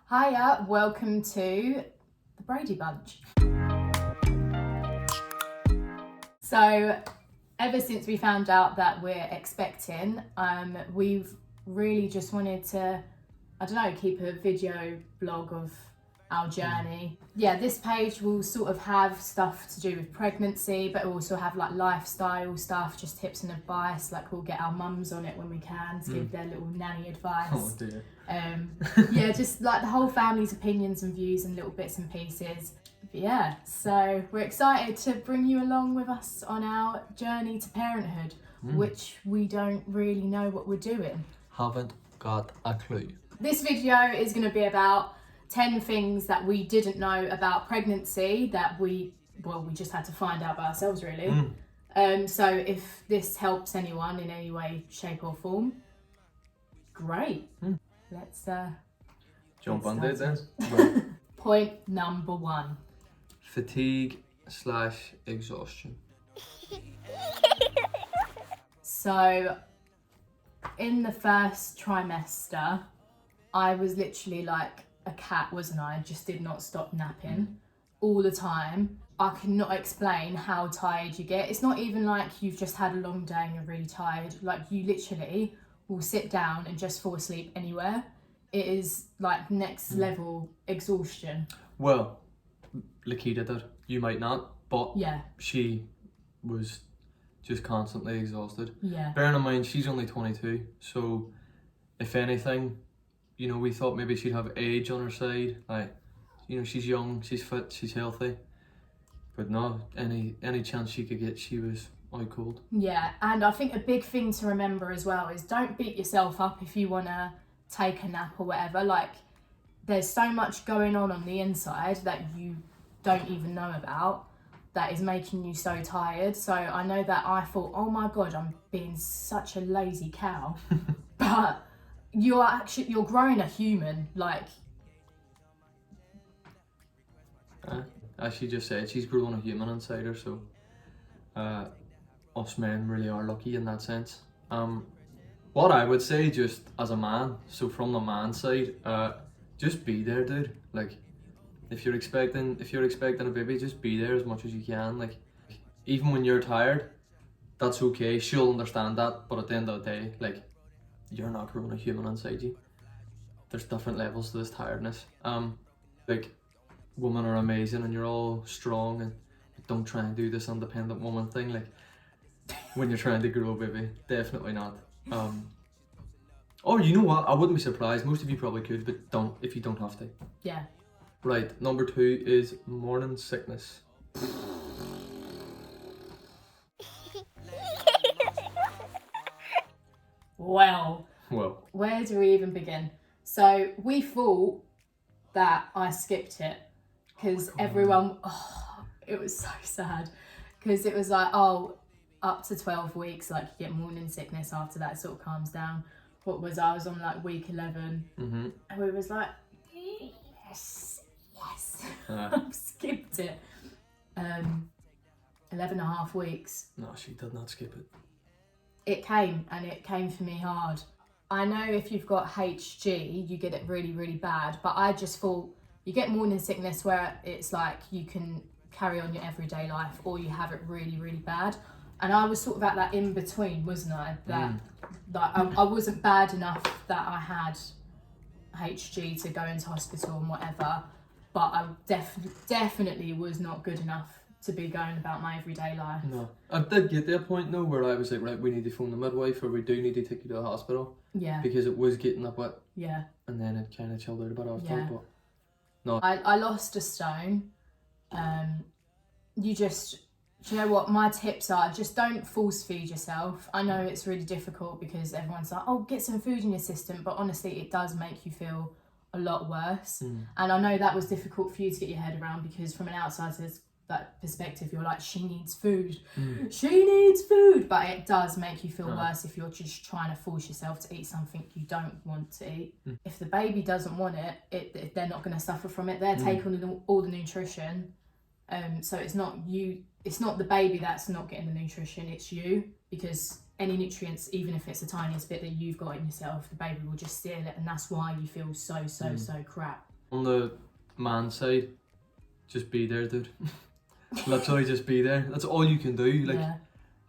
Hiya, welcome to the Brady Bunch. So, ever since we found out that we're expecting, we've really just wanted to, keep a video blog of our journey. Yeah, this page will sort of have stuff to do with pregnancy, but also have like lifestyle stuff, just tips and advice. Like we'll get our mums on it when we can to give their little nanny advice. Oh dear. Yeah, just like the whole family's opinions and views and little bits and pieces. But yeah, so we're excited to bring you along with us on our journey to parenthood, which we don't really know what we're doing. Haven't got a clue. This video is going to be about 10 things that we didn't know about pregnancy that we just had to find out by ourselves, really. So if this helps anyone in any way, shape or form, great. Let's Jump on it then. Point number 1. Fatigue/exhaustion. So in the first trimester, I was literally like a cat, wasn't I? Just did not stop napping all the time. I cannot explain how tired you get. It's not even like you've just had a long day and you're really tired. Like you literally will sit down and just fall asleep anywhere. It is like next level exhaustion. Well, Lakita did. You might not, but Yeah. she was just constantly exhausted. Yeah. Bearing in mind, she's only 22, so if anything, you know, we thought maybe she'd have age on her side. Like, you know, she's young, she's fit, she's healthy. But no, any chance she could get, she was out cold. Yeah, and I think a big thing to remember as well is don't beat yourself up if you want to take a nap or whatever. Like, there's so much going on the inside that you don't even know about that is making you so tired. So I know that I thought, oh my God, I'm being such a lazy cow. But you're growing a human, like. As she just said, she's growing a human inside her, so us men really are lucky in that sense. What I would say, just as a man, so from the man side, just be there, dude. Like, if you're expecting a baby, just be there as much as you can. Like, even when you're tired, that's okay. She'll understand that, but at the end of the day, like, you're not growing a human inside you. There's different levels to this tiredness. Like, women are amazing and you're all strong, and don't try and do this independent woman thing like when you're trying to grow a baby. Definitely not. Or you know what, I wouldn't be surprised, most of you probably could, but don't if you don't have to. Yeah. Right, number 2 is morning sickness. Well, where do we even begin? So we thought that I skipped it because everyone, it was so sad because it was like, up to 12 weeks, like you get morning sickness. After that, it sort of calms down. I was on like week 11 and we was like, yes. I've skipped it. 11 and a half weeks. No, she did not skip it. It came for me hard. I know if you've got HG, you get it really, really bad, but I just thought you get morning sickness where it's like you can carry on your everyday life, or you have it really, really bad. And I was sort of at that in between, wasn't I? That I wasn't bad enough that I had HG to go into hospital and whatever, but I definitely was not good enough to be going about my everyday life. No, I did get to a point though where I was like, right, we need to phone the midwife, or we do need to take you to the hospital. Yeah. Because it was getting a bit. Yeah. And then it kind of chilled out a bit after. Yeah. But no. I lost a stone. Do you know what my tips are? Just don't force feed yourself. I know it's really difficult because everyone's like, oh, get some food in your system, but honestly it does make you feel a lot worse. And I know that was difficult for you to get your head around because from an outsider's that perspective, you're like, she needs food. She needs food. But it does make you feel worse if you're just trying to force yourself to eat something you don't want to eat. If the baby doesn't want it, they're not going to suffer from it. They're taking all the nutrition. So it's not you, it's not the baby that's not getting the nutrition, it's you, because any nutrients, even if it's the tiniest bit that you've got in yourself, the baby will just steal it, and that's why you feel so crap. On the man side, just be there, dude. Literally just be there. That's all you can do. Like,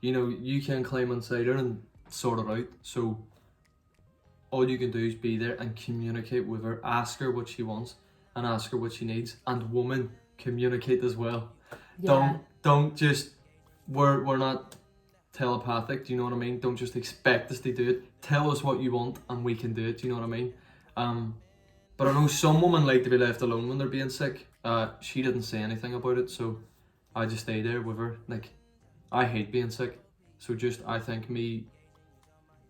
you know, you can climb inside her and sort it out. So all you can do is be there and communicate with her. Ask her what she wants and ask her what she needs. And woman, communicate as well. Don't just, we're not telepathic, do you know what I mean? Don't just expect us to do it. Tell us what you want and we can do it, do you know what I mean? But I know some women like to be left alone when they're being sick. She didn't say anything about it, so I just stayed there with her. Like, I hate being sick, so just, I think me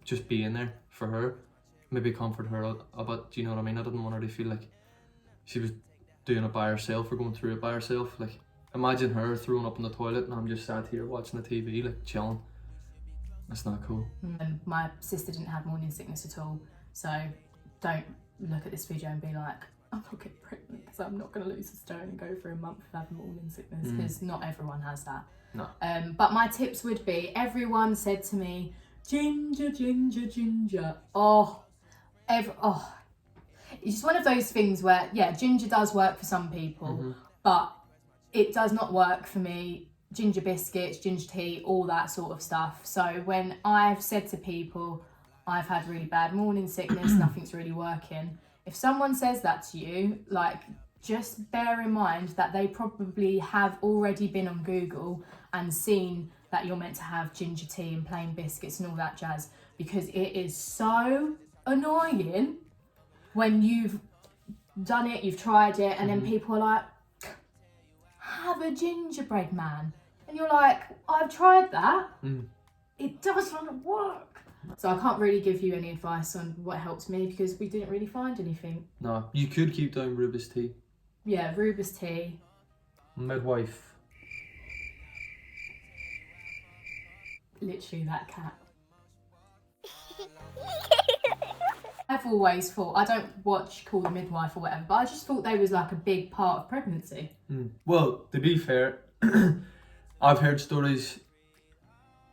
just being there for her, maybe comfort her a bit, do you know what I mean? I didn't want her to feel like she was doing it by herself or going through it by herself. Like, imagine her throwing up in the toilet and I'm just sat here watching the TV, like, chilling. That's not cool. My sister didn't have morning sickness at all, so don't look at this video and be like, I'm not getting pregnant because I'm not going to lose a stone and go for a month of having morning sickness, because not everyone has that. No. But my tips would be, everyone said to me, ginger, ginger, ginger. It's just one of those things where, yeah, ginger does work for some people, but it does not work for me. Ginger biscuits, ginger tea, all that sort of stuff. So when I've said to people, I've had really bad morning sickness, nothing's really working. If someone says that to you, like, just bear in mind that they probably have already been on Google and seen that you're meant to have ginger tea and plain biscuits and all that jazz, because it is so annoying when you've done it, you've tried it, and then people are like, have a gingerbread man. And you're like, I've tried that. It doesn't work. So I can't really give you any advice on what helped me because we didn't really find anything. No, you could keep down Rubus tea. Yeah, Rubus tea. Midwife. Literally that cat. I've always thought, I don't watch Call the Midwife or whatever, but I just thought they was like a big part of pregnancy. Well, to be fair, I've heard stories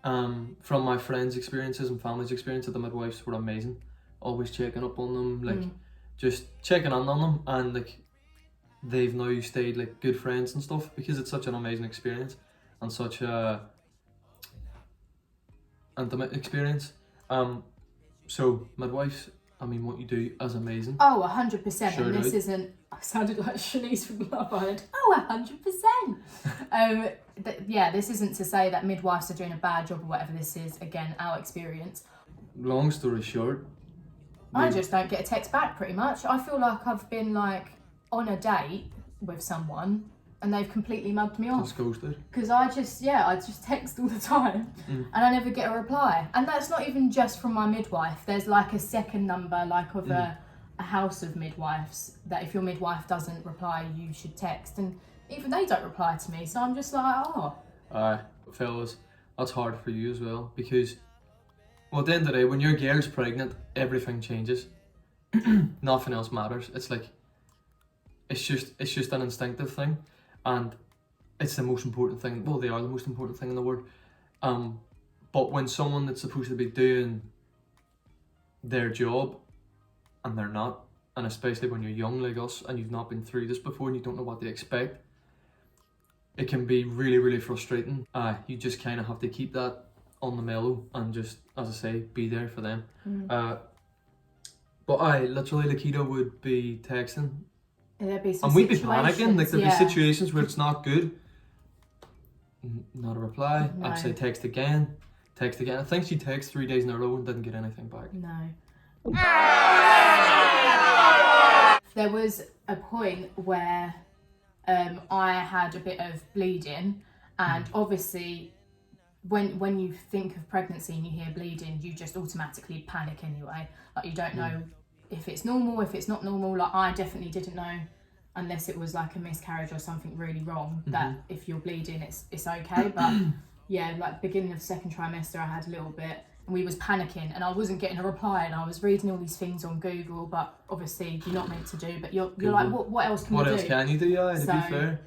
from my friends' experiences and family's experience that the midwives were amazing. Always checking up on them, like just checking in on them, and like they've now stayed like good friends and stuff because it's such an amazing experience and such a intimate experience. So midwives, I mean, what you do is amazing. Oh, 100%. Sure, and this isn't, I sounded like Shanice from Love Island. Oh, 100%. Yeah, this isn't to say that midwives are doing a bad job or whatever. This is, again, our experience. Long story short, I just don't get a text back pretty much. I feel like I've been like on a date with someone and they've completely mugged me off. Just ghosted. Because I just text all the time and I never get a reply. And that's not even just from my midwife. There's like a second number, like of a house of midwives, that if your midwife doesn't reply, you should text. And even they don't reply to me. So I'm just like, fellas, that's hard for you as well. Because, well, at the end of the day, when your girl's pregnant, everything changes. Nothing else matters. It's like, it's just an instinctive thing. And it's the most important thing. Well, they are the most important thing in the world. But when someone that's supposed to be doing their job and they're not, and especially when you're young like us and you've not been through this before and you don't know what to expect, it can be really, really frustrating. You just kind of have to keep that on the mellow and just, as I say, be there for them. But literally, Lakita would be texting. There'd be some and we'd be panicking, like there'd be situations where it's not good. Not a reply. No. I'd say text again. I think she texted 3 days in a row and didn't get anything back. No. There was a point where I had a bit of bleeding, and obviously when you think of pregnancy and you hear bleeding, you just automatically panic anyway. Like, you don't know if it's normal, if it's not normal. Like, I definitely didn't know, unless it was like a miscarriage or something really wrong, that if you're bleeding it's okay. But yeah, like beginning of second trimester I had a little bit and we was panicking and I wasn't getting a reply and I was reading all these things on Google, but obviously you're not meant to do, but you're like, what else can we do? What else can you do? Yeah, to be fair.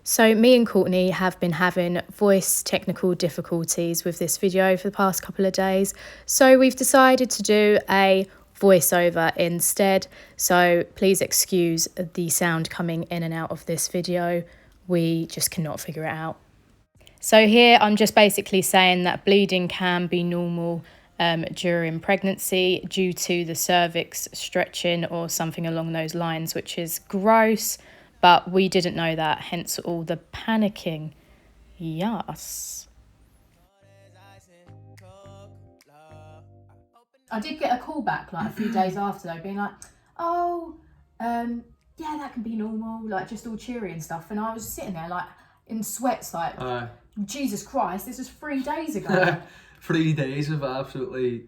So me and Courtney have been having voice technical difficulties with this video for the past couple of days. So we've decided to do a voiceover instead. So please excuse the sound coming in and out of this video. We just cannot figure it out. So here I'm just basically saying that bleeding can be normal during pregnancy due to the cervix stretching or something along those lines, which is gross, but we didn't know that, hence all the panicking. Yes. I did get a call back like a few days after though, being like, oh, yeah, that can be normal, like just all cheery and stuff. And I was sitting there like in sweats, like, Jesus Christ, this was 3 days ago. 3 days of absolutely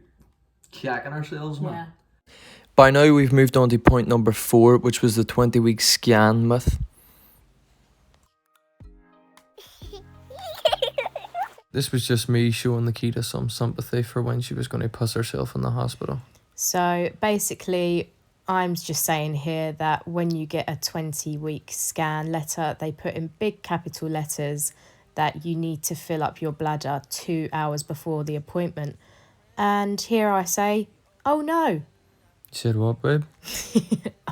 kicking ourselves, man. Yeah. By now we've moved on to point number 4, which was the 20-week scan myth. This was just me showing Nikita some sympathy for when she was going to piss herself in the hospital. So basically, I'm just saying here that when you get a 20-week scan letter, they put in big capital letters that you need to fill up your bladder 2 hours before the appointment. And here I say, oh no. You said what, babe?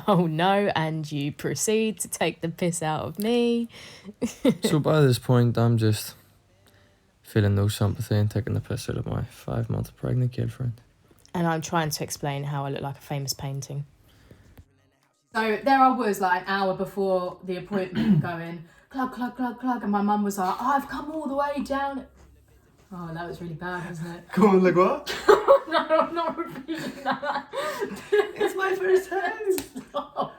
Oh no, and you proceed to take the piss out of me. So by this point, I'm just feeling no sympathy and taking the piss out of my 5-month pregnant girlfriend. And I'm trying to explain how I look like a famous painting. So there I was like an hour before the appointment going, clug, clug, clug, clug. And my mum was like, oh, I've come all the way down. Oh, that was really bad, wasn't it? Come on, like what? No, I'm not repeating that. It's my first time. Stop.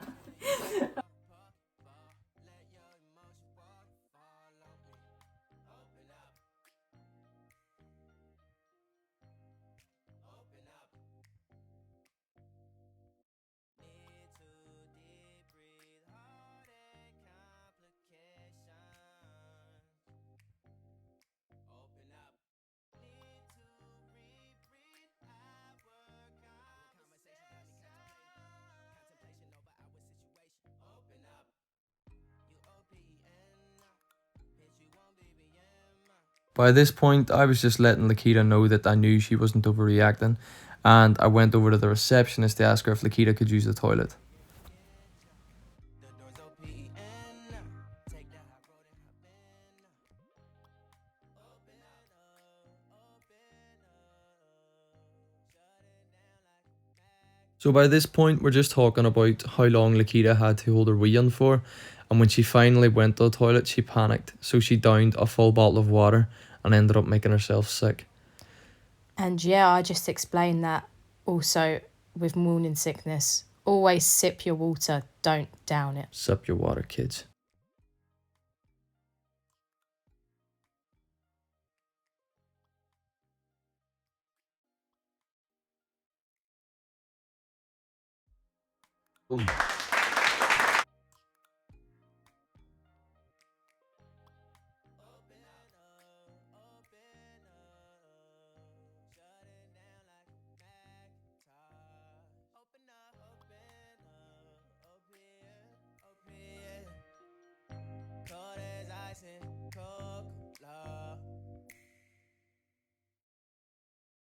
By this point, I was just letting Lakita know that I knew she wasn't overreacting, and I went over to the receptionist to ask her if Lakita could use the toilet. So by this point, we're just talking about how long Lakita had to hold her wee in for, and when she finally went to the toilet, she panicked, so she downed a full bottle of water and ended up making herself sick. And yeah, I just explained that also with morning sickness. Always sip your water, don't down it. Sip your water, kids. Boom.